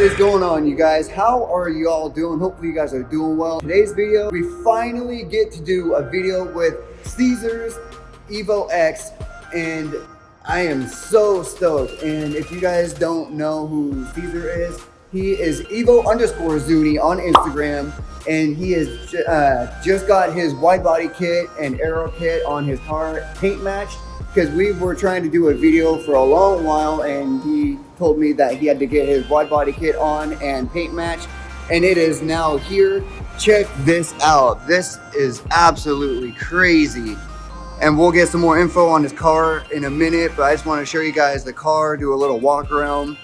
is going on, you guys? How are you all doing? Hopefully you guys are doing well. Today's video, we finally get to do a video with Cesar's Evo X, and I am so stoked. And if you guys don't know who Cesar is, he is Evo_Zuni on Instagram, and he has just got his wide body kit and aero kit on his car paint matched, because we were trying to do a video for a long while, and he told me that he had to get his wide body kit on and paint match, and it is now here. Check this out. This is absolutely crazy. And we'll get some more info on his car in a minute, but I just want to show you guys the car, do a little walk around.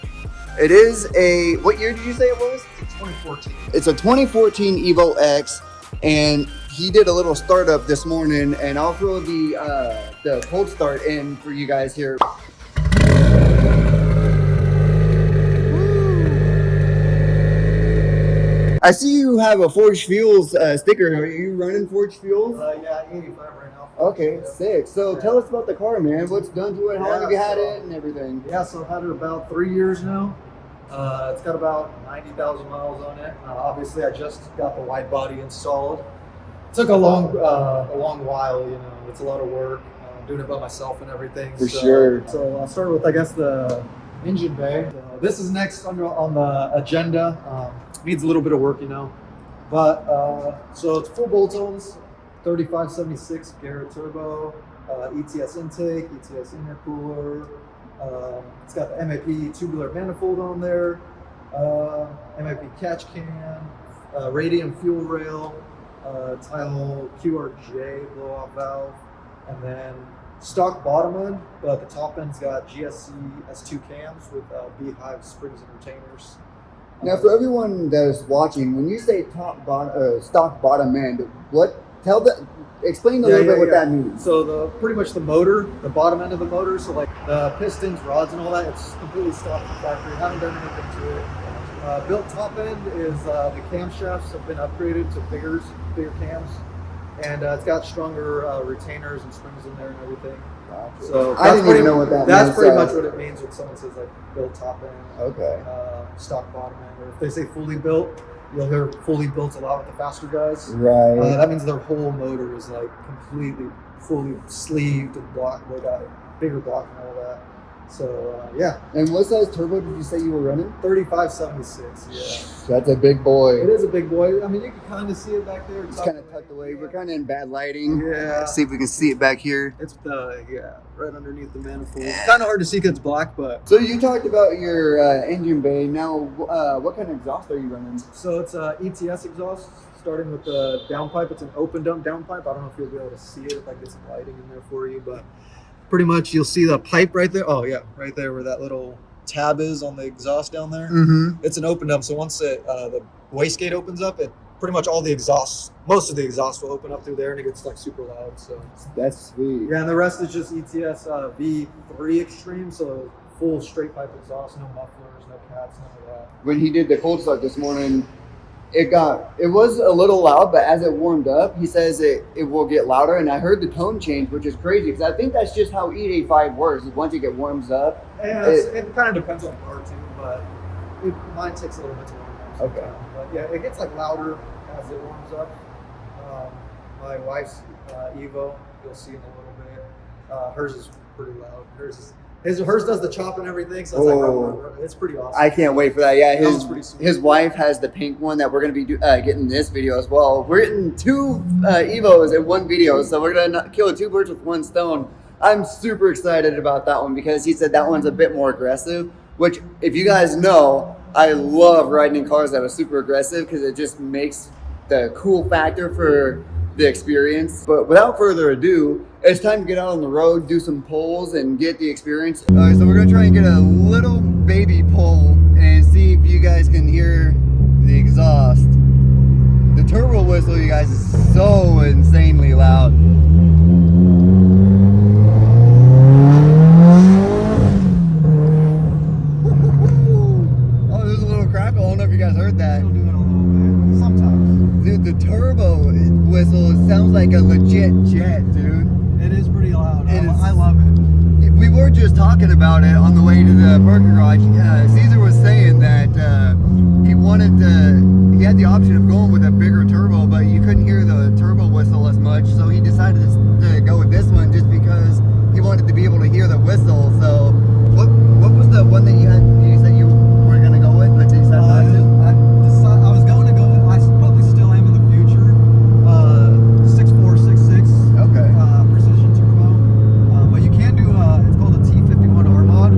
It is a, what year did you say it was? 2014. It's a 2014 Evo X, and he did a little startup this morning, and I'll throw the cold start in for you guys here. I see you have a Forged Fuels sticker. Are you running Forged Fuels? Yeah, 85 right now. Okay, sick. So tell us about the car, man. What's done to it? How long have you had it and everything? Yeah, so I've had it about 3 years now. It's got about 90,000 miles on it. Obviously, I just got the wide body installed. It took a long while, you know. It's a lot of work. I'm doing it by myself and everything. For sure. So I'll start with, I guess, the engine bay. This is next on the agenda. Needs a little bit of work, you know. But, so it's full bolt-ons, 3576 Garrett turbo, ETS intake, ETS intercooler. It's got the MAP tubular manifold on there, MAP catch can, radium fuel rail, Tile QRJ blow-off valve, and then stock bottom end, but the top end's got GSC S2 cams with beehive springs and retainers. Now, for everyone that is watching, when you say stock bottom end, explain a little bit what that means. So pretty much the motor, the bottom end of the motor, so like the pistons, rods, and all that, it's completely stock from factory. Haven't done anything to it. Built top end is the camshafts have been upgraded to bigger cams, and it's got stronger retainers and springs in there and everything. So I didn't even know what that means. That's pretty much what it means when someone says like built top end, okay, stock bottom end, or if they say fully built, you'll hear fully built a lot with the faster guys. Right. That means their whole motor is like completely fully sleeved and blocked. They got a bigger block and all that. So yeah. And what size turbo did you say you were running? 3576. Yeah. That's a big boy. It is a big boy. I mean, you can kind of see it back there. It's kind of tucked away. We're kind of in bad lighting. Yeah. Let's see if we can see it back here. It's right underneath the manifold. It's kind of hard to see because it's black, but. So you talked about your engine bay. Now, what kind of exhaust are you running? So it's ETS exhaust, starting with the downpipe. It's an open dump downpipe. I don't know if you'll be able to see it if I get some lighting in there for you, but pretty much you'll see the pipe right there. Oh yeah, right there where that little tab is on the exhaust down there. Mm-hmm. It's an open dump. So once the wastegate opens up, it pretty much most of the exhaust will open up through there, and it gets like super loud. So that's sweet. Yeah, and the rest is just ETS V3 Extreme, so full straight pipe exhaust, no mufflers, no cats, none of that. When he did the cold start this morning, it was a little loud, but as it warmed up, he says it will get louder, and I heard the tone change, which is crazy, because I think that's just how E85 works. Once it warms up, yeah, it kind of depends on the car too, but mine takes a little bit to warm up. Okay. But yeah, it gets like louder as it warms up. My wife's Evo, you'll see in a little bit. Hers is pretty loud. Hers does the chop and everything, so it's like it's pretty awesome. I can't wait for that. Yeah, his wife has the pink one that we're going to be getting this video as well. We're getting two Evos in one video, so we're going to kill two birds with one stone. I'm super excited about that one because he said that one's a bit more aggressive, which, if you guys know, I love riding in cars that are super aggressive because it just makes the cool factor for the experience. But without further ado, it's time to get out on the road, do some pulls, and get the experience. All right, so we're gonna try and get a little baby pull and see if you guys can hear the exhaust. The turbo whistle, you guys, is so insanely loud. Oh, there's a little crackle. I don't know if you guys heard that. Dude, the turbo whistle sounds like a legit jet, dude. It is pretty loud. I love it. We were just talking about it on the way to the parking garage. Cesar was saying that he had the option of going with a bigger turbo, but you couldn't hear the turbo whistle as much, so he decided to go with this one just because he wanted to be able to hear the whistle. So what was the one that you said you were gonna go with, but you decided not to? I was going to go with, I probably still am in the future, 6466. Okay. Precision turbo. But you can do it's called a T51R mod.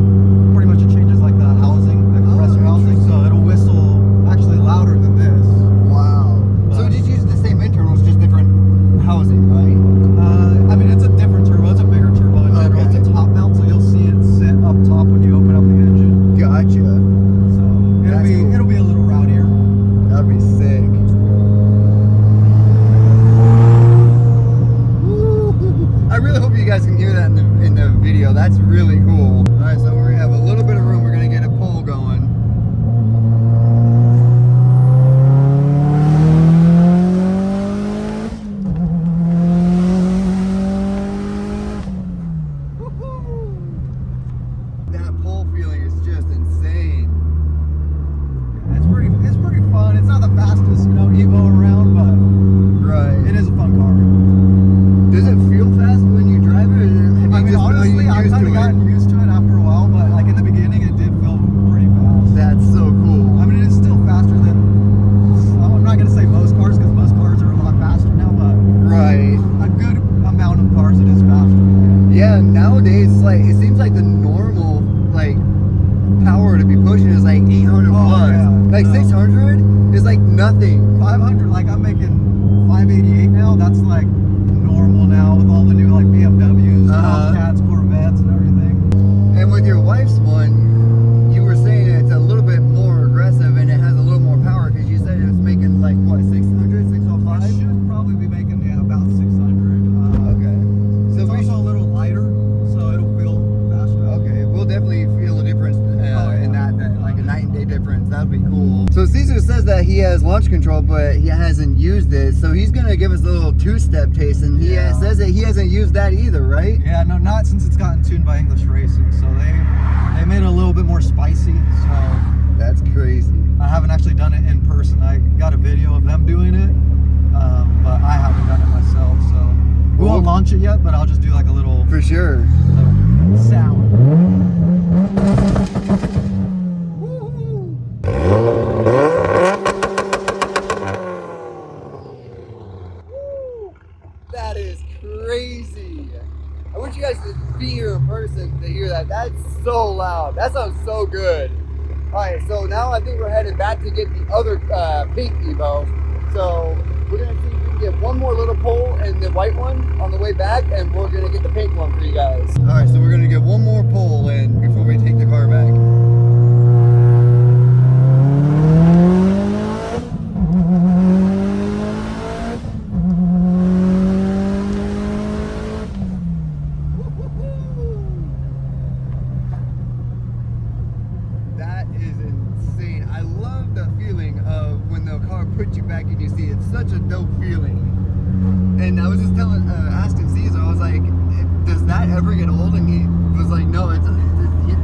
Pretty much it changes like the housing, the compressor housing, so it'll whistle actually louder than this. Wow. So just use the same internals, just different housing, right? I mean, it's a different turbo. It's a bigger turbo in general. Okay. It's a top mount, so you'll see it sit up top when you open up the engine. Gotcha. So it'll be a little rowdier. That'd be sick. I really hope you guys can hear that in the video. That's really cool. All right, so we have a little bit of room. We're gonna get a pole going. That pole feeling is just insane. It's pretty fun. It's not the fastest, Evo around, but Right. it is a fun car. Does it feel fast when you drive it? I mean, honestly, I've kind of gotten used to it after a while, but like in the beginning, it did feel pretty fast. That's so cool. I mean, it is still faster than, I'm not going to say most cars, because most cars are a lot faster now, but Right. a good amount of cars, it is faster. Yeah, nowadays, like, it seems like the normal, like, power to be pushing is like 800 plus. Yeah. Like 600 is like nothing. 500, like I'm making 588 now, that's like normal now with all the new like BMWs, Tomcats, Corvettes and everything. And with your wife's one, you were saying it's a little bit more aggressive and it has a little more power because you said it was making like what, 600, 605? It should probably be making about 600. Okay. So It's we also a little lighter, so it'll feel faster. Okay, we'll definitely feel a difference in that, like a night and day difference. That would be cool. So Cesar says that he has launch control, but he hasn't used it. So he's gonna give us a little two-step taste, and he says that he hasn't used that either, right? Yeah, no, not since it's gotten tuned by English Racing. So they made it a little bit more spicy. So That's crazy. I haven't actually done it in person. I got a video of them doing it, but I haven't done it myself. So we won't launch it yet, but I'll just do like a little For sure. sound. That is crazy. I wish you guys could be here in person to hear that. That's so loud. That sounds so good. All right, so now I think we're headed back to get the other pink Evo. So we're gonna see if we can get one more little pole and the white one on the way back, and we're gonna get the pink one for you guys. All right, so we're gonna get one more pole in before we take the car back. That is insane. I love the feeling of when the car puts you back in your seat. It's such a dope feeling. And I was just asking Cesar, I was like, does that ever get old? And he was like, no, it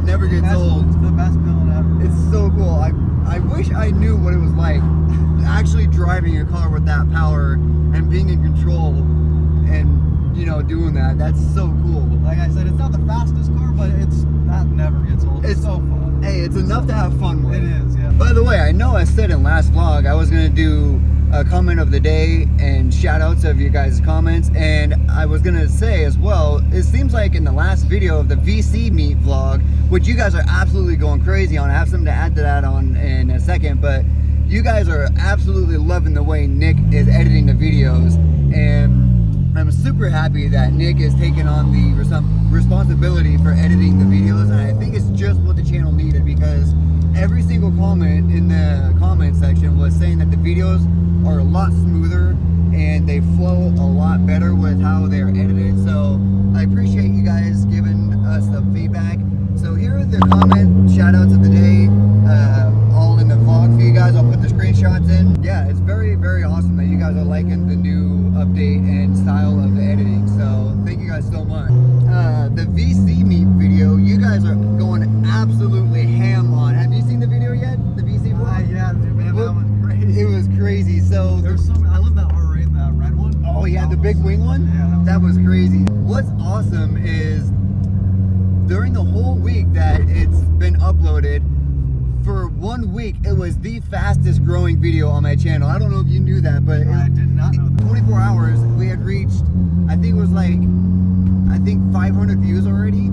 never gets old. It's the best feeling ever. It's so cool. I wish I knew what it was like actually driving a car with that power and being in control and, doing that. That's so cool. Like I said, it's not the fastest car, but that never gets old. It's so fun. Hey, it's enough to have fun with. It is, yeah. By the way, I know I said in last vlog I was going to do a comment of the day and shout outs of you guys' comments, and I was going to say as well, it seems like in the last video of the VC meet vlog, which you guys are absolutely going crazy on, I have something to add to that on in a second, but you guys are absolutely loving the way Nick is editing the videos, and I'm super happy that Nick is taking on the responsibility for editing the videos, and I think it's just what the channel needed, because every single comment in the comment section was saying that the videos are a lot smoother and they flow a lot better with how they're edited. So I appreciate you guys giving us the feedback. So here are the comment shout outs of the day, all in the vlog for you guys. I'll put the screenshots in. Yeah, it's very, very awesome that you guys are liking the new update and style of the editing. So thank you guys so much. The VC meet video, you guys are going absolutely ham on. Have you seen the video yet? The VC vlog? Yeah, dude, what's awesome is during the whole week that it's been uploaded, for 1 week, it was the fastest growing video on my channel. I don't know if you knew that, but I did not know that. 24 hours, we had reached, I think it was like, 500 views already.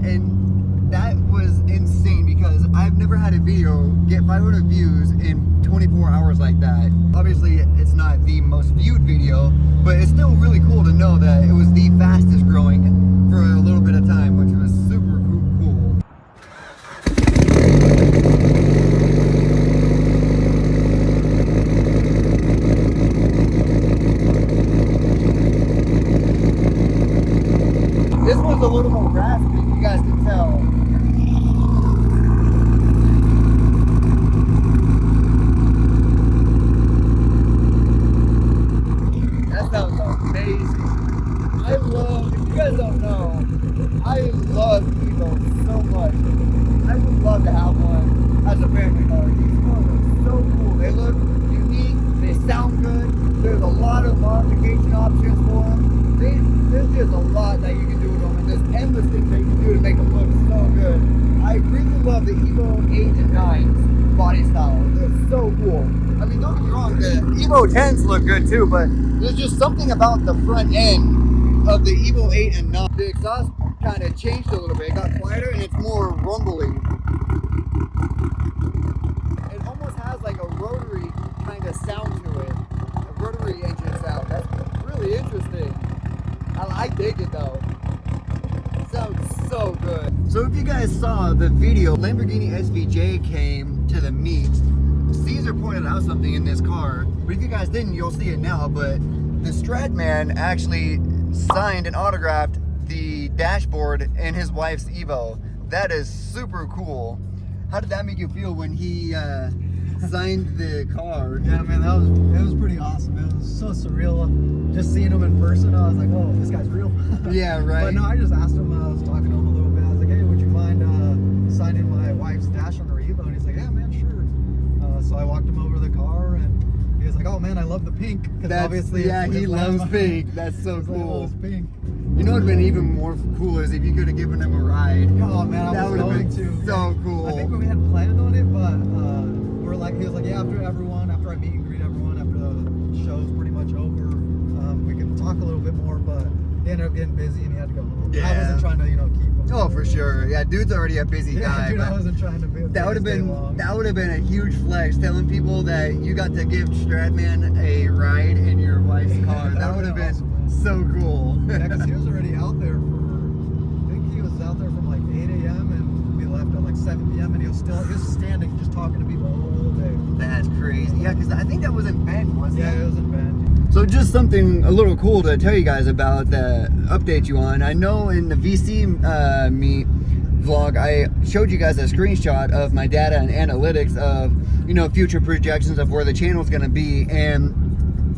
And that was insane because I've never had a video get 500 views in 24 hours like that. Obviously, it's not the most viewed video, but it's still really cool to know that it was the fastest growing for a little bit of time, which was super cool. This one's a little more raspy, you guys can tell. That sounds amazing. I love, if you guys don't know, I love Evo so much. I would love to have one as a family car. These cars are so cool. They look unique, they sound good. There's a lot of modification options for them. There's just a lot that you can do with them, and there's endless things that you can do to make them look so good. I really love the Evo 8 and 9 body style. They're so cool. I mean, don't get me wrong, the Evo 10s look good too, but there's just something about the front end of the Evo 8 and 9. The exhaust kind of changed a little bit. It got quieter and it's more rumbly. It almost has like a rotary kind of sound to it. A rotary engine sound. That's really interesting. I dig it though. It sounds so good. So if you guys saw the video, Lamborghini SVJ came to the meet. Cesar pointed out something in this car, but if you guys didn't, you'll see it now. But the Stradman actually signed and autographed the dashboard in his wife's Evo. That is super cool. How did that make you feel when he signed the car? Yeah, man, it was pretty awesome. It was so surreal. Just seeing him in person, I was like, "Whoa, this guy's real." Yeah, right. But no, I just asked him. I was talking to him a little bit. I was like, "Hey, would you mind signing my wife's dash on her Evo?" And he's like, "Yeah, man, sure." So I walked him over the car, and he was like, "Oh man, I love the pink." Because obviously, yeah, he loves pink. That's so cool. Like, pink. You know what would have been even more cool is if you could have given him a ride. Oh man, that I was going to. So cool. I think we had planned on it, but we're like, he was like, "Yeah, after I meet and greet everyone, after the show's pretty much over, we can talk a little bit more." But he ended up getting busy and he had to go home. Yeah. I wasn't trying to, keep him. Oh, for sure. Yeah, dude's already a busy guy. Dude, I wasn't trying to be. That would have been a huge flex, telling people that you got to give Stradman a ride in your wife's car. That would have been awesome, so cool. Yeah, because he was already out there I think he was out there from like 8 a.m. and we left at like 7 p.m. and he was standing just talking to people the whole day. That's crazy. Yeah, because I think that was in Bend, wasn't it? Yeah, it was in Bend. So just something a little cool to tell you guys about, update you on. I know in the VC meet vlog, I showed you guys a screenshot of my data and analytics of, future projections of where the channel is going to be. And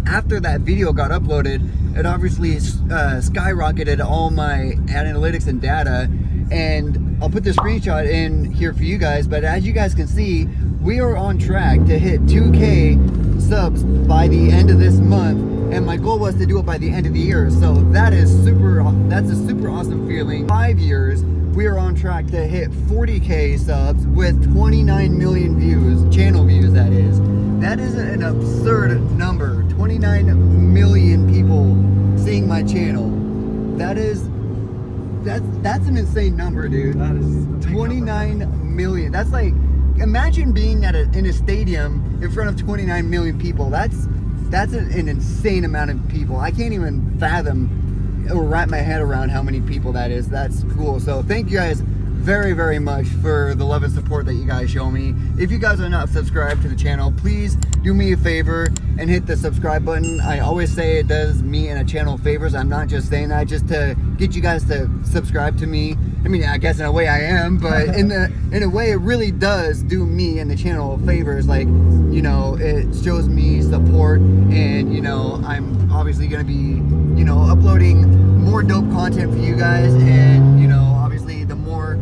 after that video got uploaded, it obviously skyrocketed all my analytics and data. And I'll put the screenshot in here for you guys. But as you guys can see, we are on track to hit 2K subs by the end of this month, and my goal was to do it by the end of the year. So that's a super awesome feeling. 5 years, we are on track to hit 40K subs with 29 million views, channel views that is. That is an absurd number. 29 million people seeing my channel. That's an insane number, dude. That is 29 million. That's like, imagine being in a stadium in front of 29 million people. That's an insane amount of people. I can't even fathom or wrap my head around how many people that is. That's cool. So thank you guys very, very much for the love and support that you guys show me. If you guys are not subscribed to the channel, please do me a favor and hit the subscribe button. I always say it does me and a channel favors. I'm not just saying that just to get you guys to subscribe to me. I mean, I guess in a way I am, but in a way it really does do me and the channel favors. Like, it shows me support, and I'm obviously gonna be uploading more dope content for you guys. And obviously the more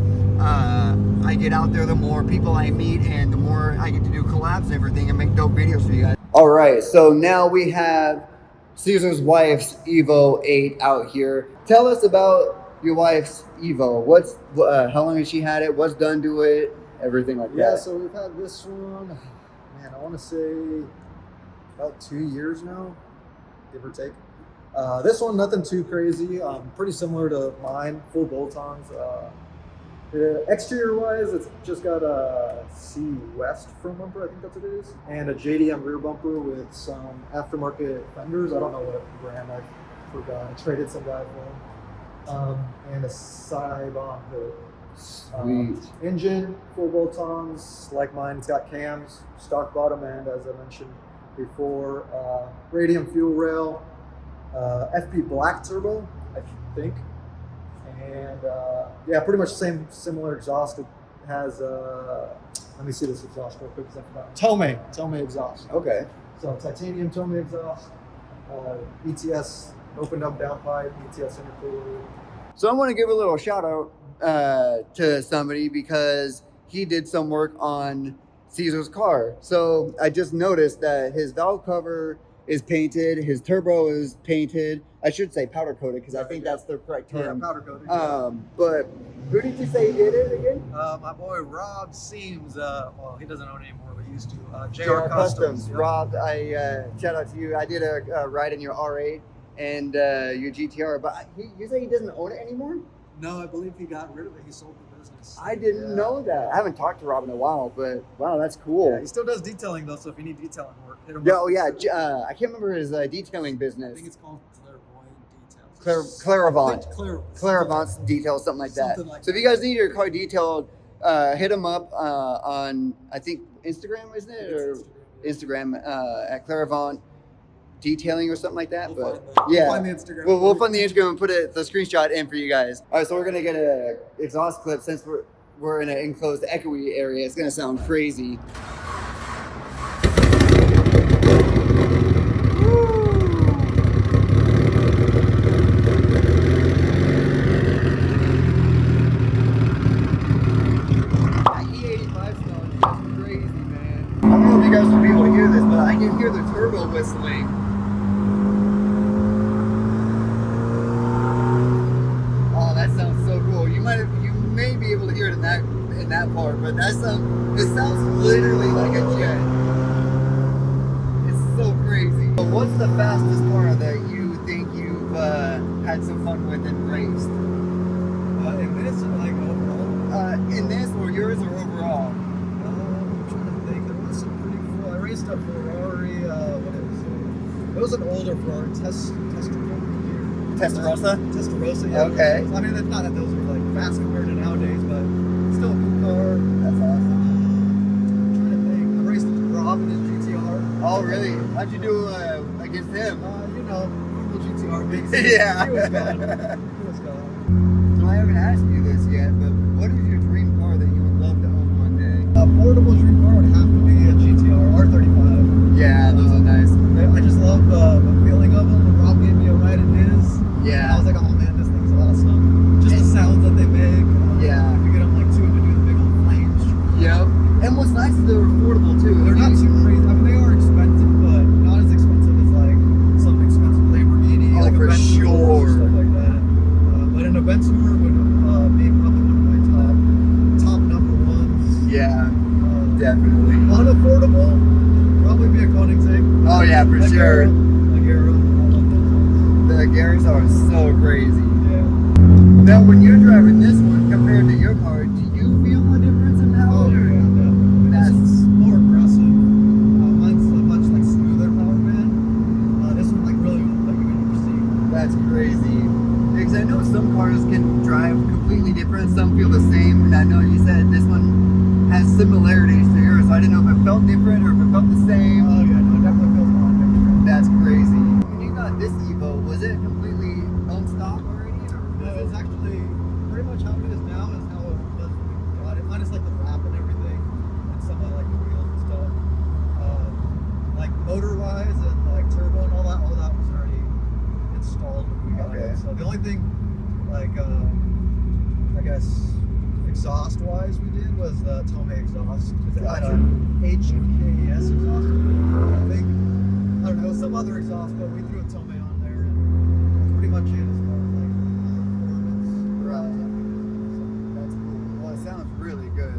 I get out there, the more people I meet, and the more I get to do collabs and everything and make dope videos for you guys. All right, so now we have Cesar's wife's Evo 8 out here. Tell us about your wife's Evo. What's how long has she had it? What's done to it? Everything like that. Yeah, so we've had this one, man, I want to say about 2 years now, give or take. This one, nothing too crazy. Pretty similar to mine, full bolt-ons. Exterior-wise, it's just got a C West front bumper, I think that's what it is, and a JDM rear bumper with some aftermarket fenders. I don't know what brand, I forgot. I traded some guy for them. And a Cybon hood. Sweet. Engine, full bolt-ons, like mine. It's got cams, stock bottom end, as I mentioned before. Radium fuel rail, FP black turbo, I think. And yeah, pretty much similar exhaust. It has, let me see this exhaust real quick because I forgot. Tomei exhaust. Okay. So titanium Tomei exhaust, ETS opened up downpipe, ETS intercooler. So I want to give a little shout out to somebody because he did some work on Cesar's car. So I just noticed that his valve cover is painted, his turbo is painted. I should say powder coated because I think that's the correct term. Yeah, powder coated. But who did you say did it again? My boy Rob Seams. Well, he doesn't own it anymore, but he used to. JR Customs. Yep. Rob, I shout out to you. I did a ride in your R8 and your GTR, but you say he doesn't own it anymore? No, I believe he got rid of it. He sold the business. I didn't know that. I haven't talked to Rob in a while, but wow, that's cool. Yeah, he still does detailing though, so if you need detailing work, hit him Yeah, up. oh yeah, I can't remember his detailing business. I think it's called Clairvoyant Details. Clairvoyant. Clairvoyant's details, something like that. So if you guys need your car detailed, hit him up on, I think, Instagram, isn't it? Or Instagram at Clairvoyant Detailing or something like that. We'll yeah, find the Instagram. We'll find the Instagram and put the screenshot in for you guys. All right, so we're gonna get an exhaust clip since we're in an enclosed echoey area. It's gonna sound crazy. You guys will be able to hear this, but I can hear the turbo whistling. Oh, that sounds so cool. You may be able to hear it in that part, but it sounds literally like a jet. It's so crazy. But what's the fastest car that you think you've had some fun with and raced? In this, like overall? In this, or yours, or overall? Raced a Ferrari, it was an older Ferrari, Testarossa, yeah. Okay. I mean, it's not that those are like fast compared to nowadays, but still a cool car. That's awesome. I'm trying to think. I raced Rob in his GTR. Oh, really? How'd you do against him? You know, normal GTR basic. Yeah. He was gone. So I haven't asked you this yet, but what is your dream car that you would love to own one day? Affordable dream car would have to be a GTR R35. Yeah, those are nice. I just love the feeling of them. When Rob gave me a ride in his, Yeah. I was like, oh man, this thing's awesome. Just the sounds that they make. Yeah. You get them like two to do the big old flames. Yep. And what's nice is they're affordable too. They're not too crazy. I mean, they are expensive, but not as expensive as like some expensive Lamborghini. Oh, like for sure. Or stuff like that. But an Aventador would be probably one of my top number ones. Yeah, definitely. Unaffordable, probably be a Koenigsegg. Oh yeah, for sure. Agera. The Garys are so crazy. Yeah. Now, when you're driving this one compared to your car, do you feel a difference in power? Oh yeah, definitely. That's more aggressive. Mine's a much like smoother power band. This one like really like you can perceive. That's crazy. Because I know some cars can drive completely different. Some feel the same, and I know you said this one has similarities to yours. So I didn't know if it felt different or if it felt the same. Oh yeah, no, it definitely feels a lot different. That's crazy. When you got this Evo, was it completely on stock already? Or No, it's actually pretty much how it is now is how it was when we got it. Minus like the wrap and everything, and some of like the wheels and stuff. Like motor-wise and like turbo and all that was already installed when we got it. So the only thing, like I guess exhaust-wise we did was the Tomei exhaust. It had a HKS exhaust, I think. I don't know, some other exhaust, but we threw a Tomei much is as far as like performance. Right. So that's cool. Well, it sounds really good.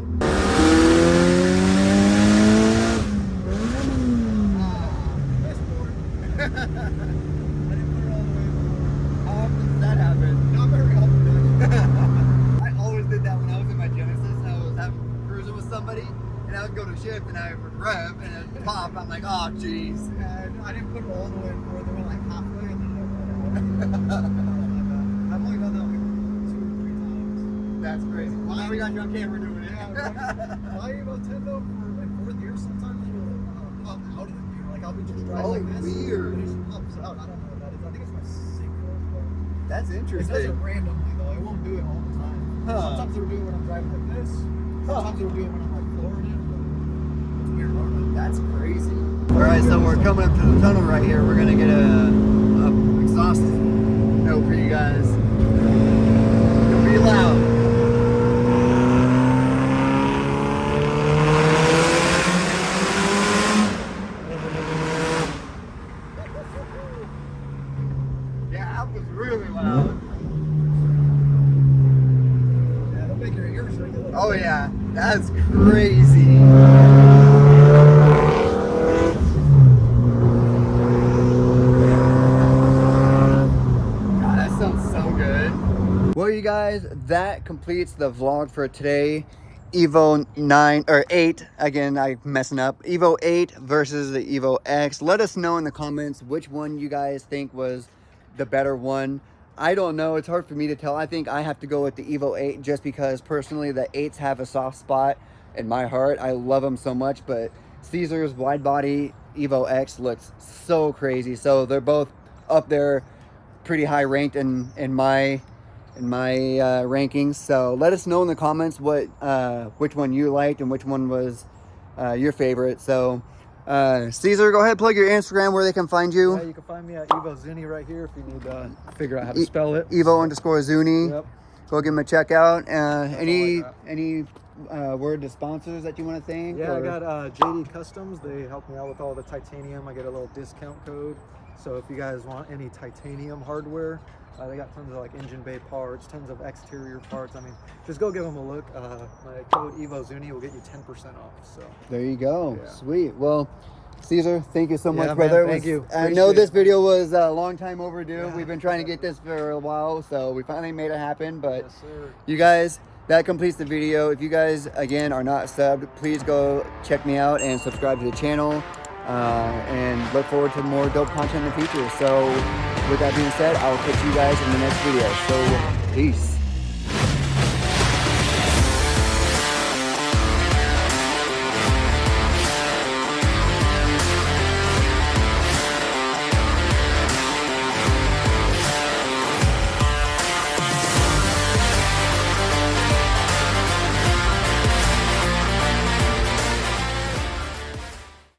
I didn't put it all the way through. How often does that happen? Not very often. I always did that when I was in my Genesis and I was cruising with somebody and I would go to shift and I would rev and it'd pop. I'm like, oh jeez. I didn't put it all the way further, went like halfway and then I went out. I've only done that like 2 or 3 times. That's crazy. Well, now we got you on camera doing it. Yeah, my Evo 10 though, for like 4th gear, sometimes it'll pop out of the gear. Like I'll be just driving like this. Weird. And it just pops out. I don't know what that is. I think it's my synchro. That's It does it interesting. randomly though. It won't do it all the time. Huh. Sometimes it'll do it when I'm driving like this. Sometimes it'll do it when I'm like flooring it. But it's weird. I don't know. That's crazy. All right, so we're coming up to the tunnel right here. We're gonna get a exhaust note for you guys. It'll be loud. Yeah, that was really loud. Yeah, it'll make your ears ring a little. Oh yeah, that's crazy. God, that sounds so good. Well, you guys, that completes the vlog for today. Evo 9 or 8, again, I'm messing up. Evo 8 versus the Evo X. Let us know in the comments which one you guys think was the better one. I don't know, it's hard for me to tell. I think I have to go with the Evo 8 just because personally the 8s have a soft spot in my heart. I love them so much, but Cesar's wide body Evo X looks so crazy. So they're both up there pretty high ranked in my rankings. So let us know in the comments what which one you liked and which one was your favorite. So Cesar, go ahead, plug your Instagram where they can find you. Yeah, you can find me at Evo Zuni right here if you need to figure out how to spell it. Evo_Zuni. Yep. Go give him a check out. Any word to sponsors that you want to thank? Yeah, or? I got JD Customs. They help me out with all the titanium. I get a little discount code. So if you guys want any titanium hardware, they got tons of like engine bay parts, tons of exterior parts. I mean, just go give them a look. My code EvoZuni will get you 10% off. So There you go. Yeah. Sweet. Well, Cesar, thank you so much, man, brother. thank you. I know Appreciate this it. video was a long time overdue. Yeah, We've been trying to get this for a while, so we finally made it happen. But yes, sir. you guys, that completes the video. If you guys, again, are not subbed, please go check me out and subscribe to the channel. And look forward to more dope content in the future. So with that being said, I'll catch you guys in the next video. So peace.